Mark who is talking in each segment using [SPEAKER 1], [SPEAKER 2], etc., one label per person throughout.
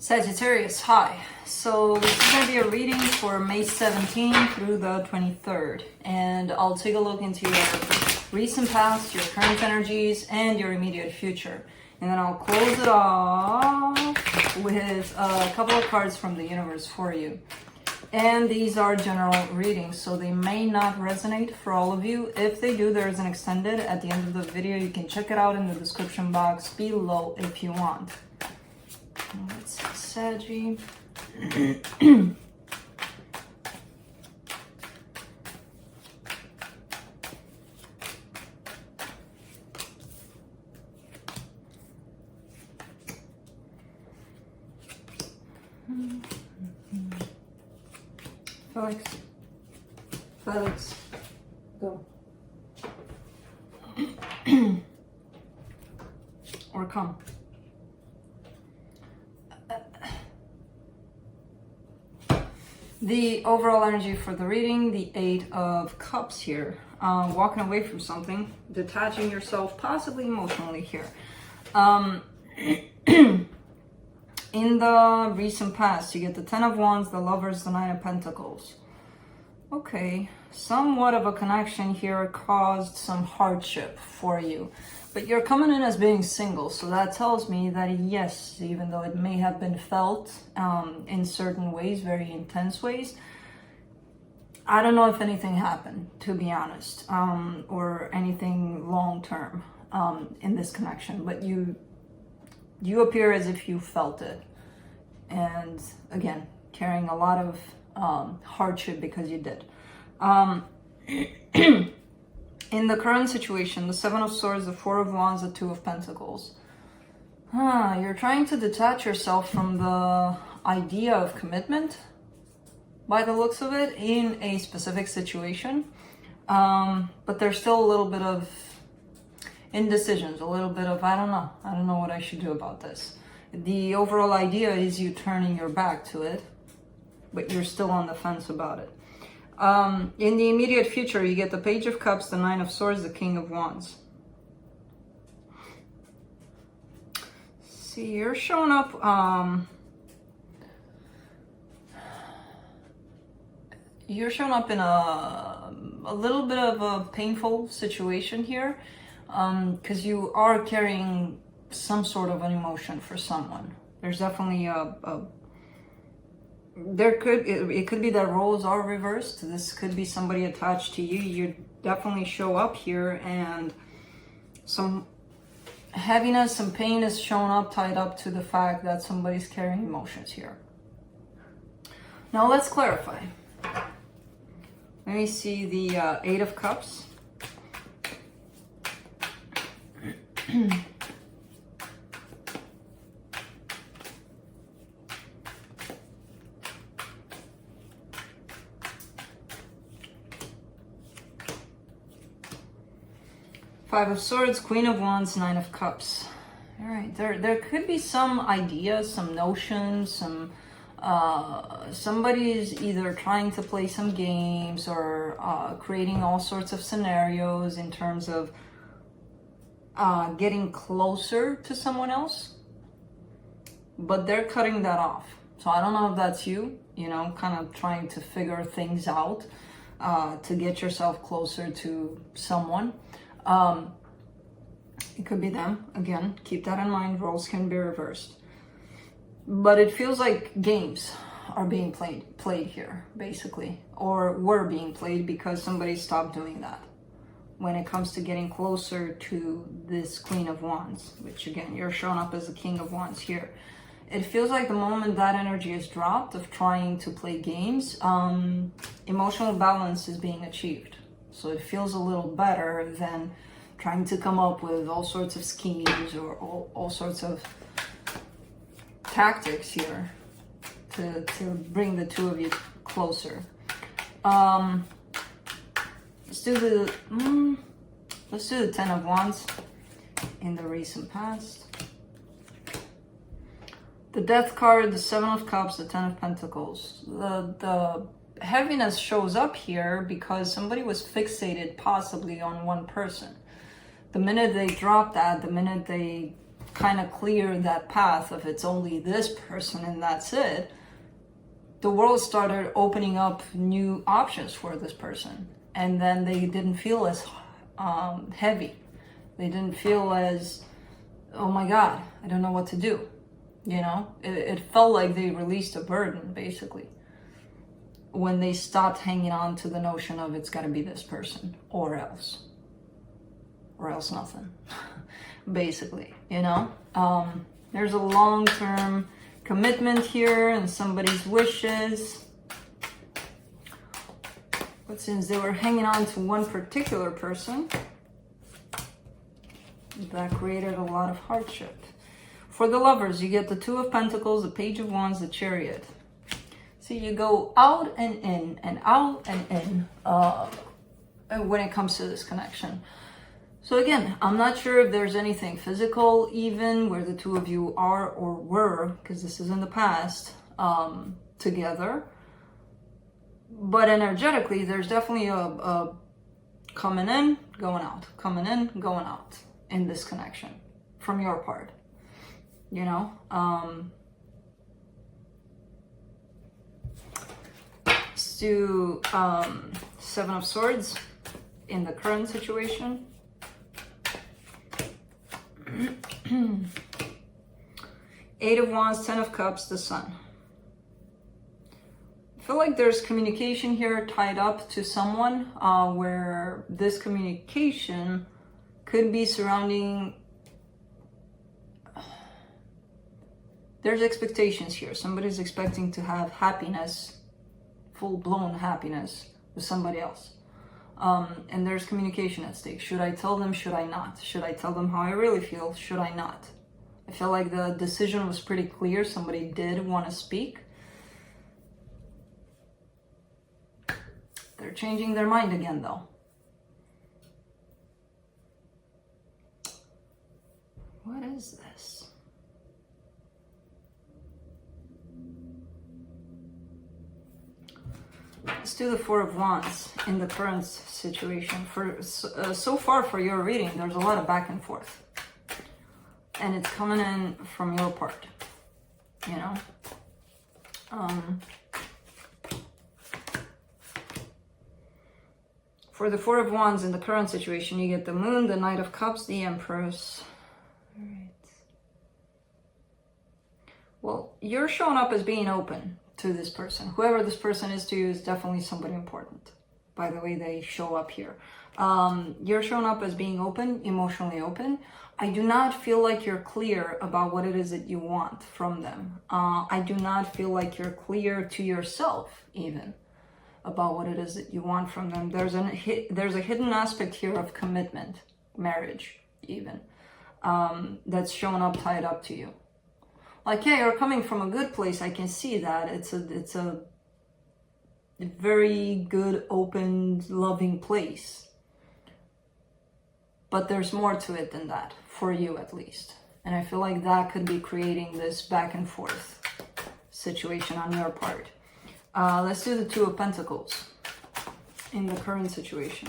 [SPEAKER 1] Sagittarius, hi. So this is going to be a reading for May 17th through the 23rd. And I'll take a look into your recent past, your current energies, and your immediate future. And then I'll close it off with a couple of cards from the universe for you. And these are general readings, so they may not resonate for all of you. If they do, there's an extended at the end of the video. You can check it out in the description box below if you want. Let's see, Saggy. Felix, go. Or come. The overall energy for the reading, the Eight of Cups here. Walking away from something, detaching yourself, possibly emotionally here. In the recent past, you get the Ten of Wands, the Lovers, the Nine of Pentacles. Okay, somewhat of a connection here caused some hardship for you. But you're coming in as being single, so that tells me that yes, even though it may have been felt in certain ways, very intense ways, I don't know if anything happened, to be honest, or anything long-term in this connection, but you appear as if you felt it. And again, carrying a lot of hardship because you did. In the current situation, the Seven of Swords, the Four of Wands, the Two of Pentacles. You're trying to detach yourself from the idea of commitment, by the looks of it, in a specific situation. But there's still a little bit of indecisions, a little bit of, I don't know what I should do about this. The overall idea is you turning your back to it, but you're still on the fence about it. In the immediate future, you get the Page of Cups, the Nine of Swords, the King of Wands. See, you're showing up, in a little bit of a painful situation here, because you are carrying some sort of an emotion for someone. There's definitely it could be that roles are reversed. This could be somebody attached to you. You definitely show up here and some heaviness, some pain is shown up, tied up to the fact that somebody's carrying emotions here. Now let's clarify. Let me see the Eight of Cups. Five of Swords, Queen of Wands, Nine of Cups. All right, there could be some ideas, some notions, some somebody's either trying to play some games or creating all sorts of scenarios in terms of getting closer to someone else, but they're cutting that off. So I don't know if that's you, kind of trying to figure things out to get yourself closer to someone. It could be them. Again, keep that in mind. Roles can be reversed. But it feels like games are being played here, basically. Or were being played because somebody stopped doing that. When it comes to getting closer to this Queen of Wands, which again, you're showing up as the King of Wands here. It feels like the moment that energy is dropped of trying to play games, emotional balance is being achieved. So it feels a little better than trying to come up with all sorts of schemes or all sorts of tactics here to bring the two of you closer. Let's do the Ten of Wands in the recent past. The Death card, the Seven of Cups, the Ten of Pentacles. The heaviness shows up here because somebody was fixated possibly on one person. The minute they drop that, the minute they kind of cleared that path of it's only this person and that's it, the world started opening up new options for this person. And then they didn't feel as heavy. They didn't feel as, oh my God, I don't know what to do. You know, it felt like they released a burden, basically, when they stopped hanging on to the notion of it's got to be this person or else nothing. Basically, you know, there's a long-term commitment here and somebody's wishes. But since they were hanging on to one particular person, that created a lot of hardship. For the lovers, you get the Two of Pentacles, the Page of Wands, the Chariot. See, you go out and in and out and in when it comes to this connection. So again, I'm not sure if there's anything physical even where the two of you are or were, because this is in the past, together. But energetically, there's definitely a coming in, going out, coming in, going out in this connection from your part, you know? Let's do Seven of Swords in the current situation. Eight of Wands, Ten of Cups, the Sun. I feel like there's communication here tied up to someone where this communication could be surrounding... There's expectations here. Somebody's expecting to have happiness, full-blown happiness with somebody else. And there's communication at stake. Should I tell them? Should I not? Should I tell them how I really feel? Should I not? I feel like the decision was pretty clear. Somebody did want to speak. They're changing their mind again, though. What is this? Let's do the Four of Wands in the current situation. So far for your reading, there's a lot of back and forth. And it's coming in from your part, you know? For the Four of Wands in the current situation, you get the Moon, the Knight of Cups, the Empress. All right. Well, you're showing up as being open to this person. Whoever this person is to you is definitely somebody important, by the way they show up here. You're showing up as being open, emotionally open. I do not feel like you're clear about what it is that you want from them. I do not feel like you're clear to yourself even about what it is that you want from them. There's a hidden aspect here of commitment, marriage even, that's showing up tied up to you. Like, yeah, you're coming from a good place. I can see that. It's a very good, open, loving place. But there's more to it than that, for you at least. And I feel like that could be creating this back and forth situation on your part. Let's do the Two of Pentacles in the current situation.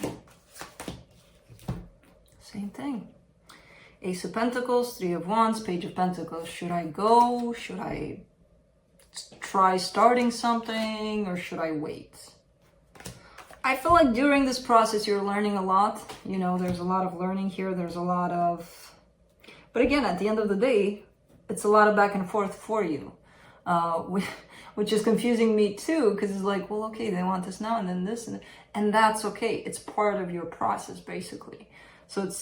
[SPEAKER 1] Same thing. Ace of Pentacles, Three of Wands, Page of Pentacles. Should I go? Should I try starting something? Or should I wait? I feel like during this process, you're learning a lot. You know, there's a lot of learning here. There's a lot of... But again, at the end of the day, it's a lot of back and forth for you. Which is confusing me too, because it's like, well, okay, they want this now and then this. And that's okay. It's part of your process, basically. So it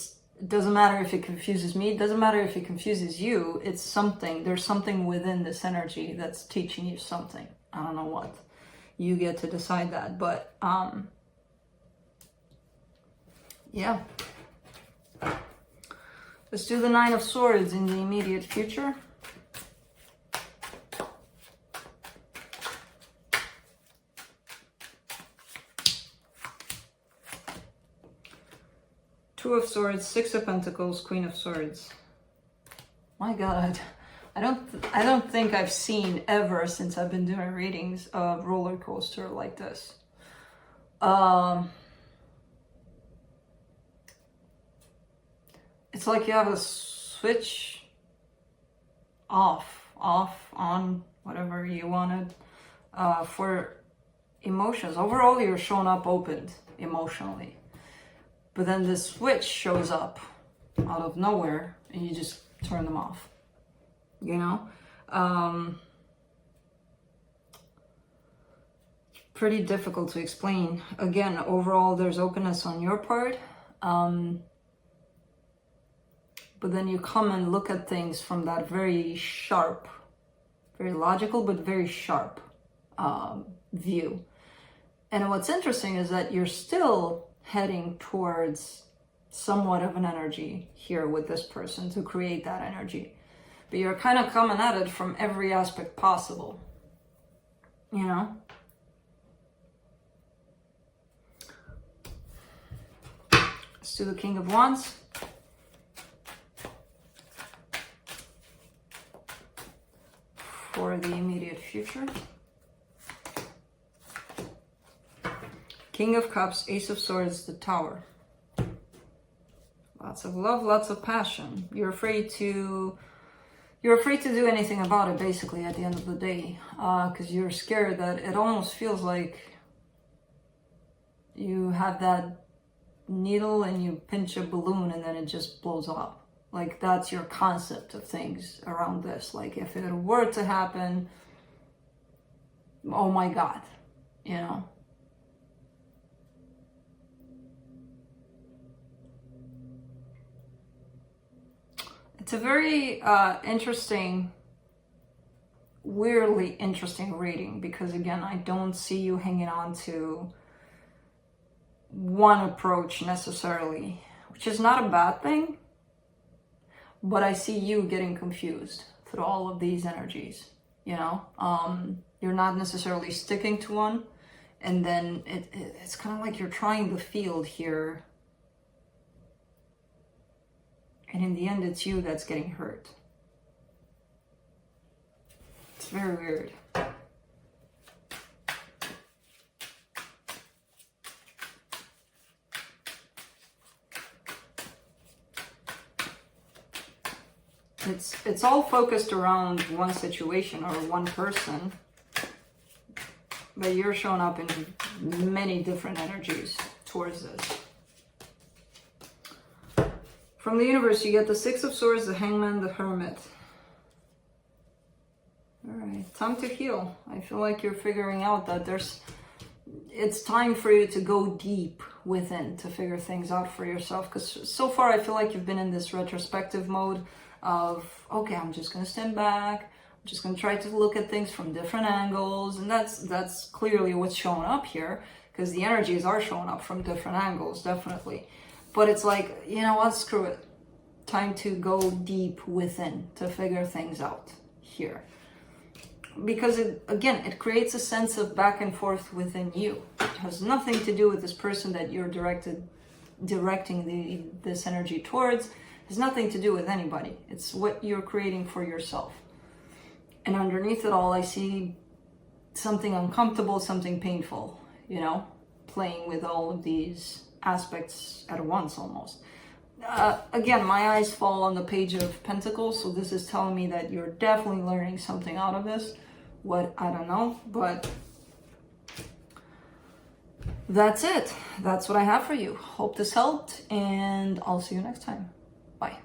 [SPEAKER 1] doesn't matter if it confuses me. It doesn't matter if it confuses you. It's something. There's something within this energy that's teaching you something. I don't know what. You get to decide that. But, yeah. Let's do the Nine of Swords in the immediate future. Two of Swords, Six of Pentacles, Queen of Swords. My God, I don't think I've seen ever since I've been doing readings a roller coaster like this. It's like you have a switch off, on, whatever you wanted, for emotions. Overall, you're showing up opened emotionally. But then this switch shows up out of nowhere and you just turn them off, you know? Pretty difficult to explain. Again, overall, there's openness on your part. But then you come and look at things from that very sharp, very logical, but very sharp view. And what's interesting is that you're still heading towards somewhat of an energy here with this person to create that energy. But you're kind of coming at it from every aspect possible, you know? Let's do the King of Wands. For the immediate future. King of Cups, Ace of Swords, the Tower. Lots of love, lots of passion. You're afraid to do anything about it, basically, at the end of the day, because you're scared that it almost feels like you have that needle and you pinch a balloon and then it just blows up. Like, that's your concept of things around this. Like, if it were to happen, oh my God, you know? It's a very interesting, weirdly interesting reading, because again, I don't see you hanging on to one approach necessarily, which is not a bad thing, but I see you getting confused through all of these energies, you know? You're not necessarily sticking to one, and then it's kind of like you're trying the field here, and in the end, it's you that's getting hurt. It's very weird. It's all focused around one situation or one person, but you're showing up in many different energies towards this. From the universe, you get the Six of Swords, the Hangman, the Hermit. All right, time to heal. I feel like you're figuring out that it's time for you to go deep within to figure things out for yourself. Because so far, I feel like you've been in this retrospective mode of, okay, I'm just going to stand back. I'm just going to try to look at things from different angles. And that's clearly what's showing up here, because the energies are showing up from different angles, definitely. But it's like, you know what, screw it. Time to go deep within to figure things out here. Because it creates a sense of back and forth within you. It has nothing to do with this person that you're directing this energy towards. It has nothing to do with anybody. It's what you're creating for yourself. And underneath it all, I see something uncomfortable, something painful, you know, playing with all of these aspects at once almost. Again, my eyes fall on the Page of Pentacles, so this is telling me that you're definitely learning something out of this. What, I don't know, but that's it. That's what I have for you. Hope this helped, and I'll see you next time.